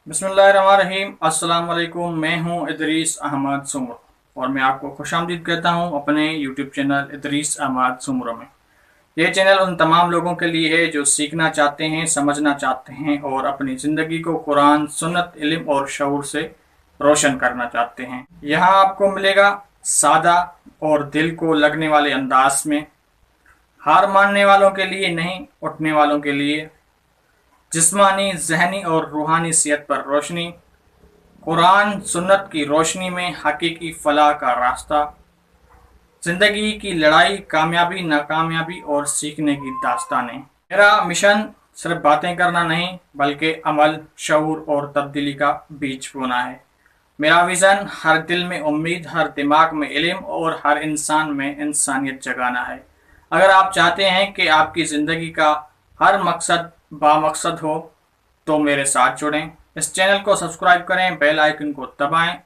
बिस्मिल्लाहिर्रहमानिर्रहीम। अस्सलाम वालेकुम। मैं हूं इदरीस अहमद सुमर और मैं आपको खुशामदीद कहता हूं अपने यूट्यूब चैनल इदरीस अहमद सुमर में। यह चैनल उन तमाम लोगों के लिए है जो सीखना चाहते हैं, समझना चाहते हैं और अपनी ज़िंदगी को कुरान, सुन्नत, इल्म और शऊर से रोशन करना चाहते हैं। यहाँ आपको मिलेगा सादा और दिल को लगने वाले अंदाज में, हार मानने वालों के लिए नहीं, उठने वालों के लिए, जिस्मानी, ज़हनी और रूहानी सेहत पर रोशनी, कुरान सुन्नत की रोशनी में हकीकी फलाह का रास्ता, ज़िंदगी की लड़ाई, कामयाबी, नाकामयाबी और सीखने की दास्तानें। मेरा मिशन सिर्फ बातें करना नहीं बल्कि अमल, शऊर और तब्दीली का बीज बोना है। मेरा विज़न हर दिल में उम्मीद, हर दिमाग में इल्म और हर इंसान में इंसानियत जगाना है। अगर आप चाहते हैं कि आपकी ज़िंदगी का हर मकसद बामकसद हो तो मेरे साथ जुड़ें। इस चैनल को सब्सक्राइब करें, बेल आइकन को दबाएं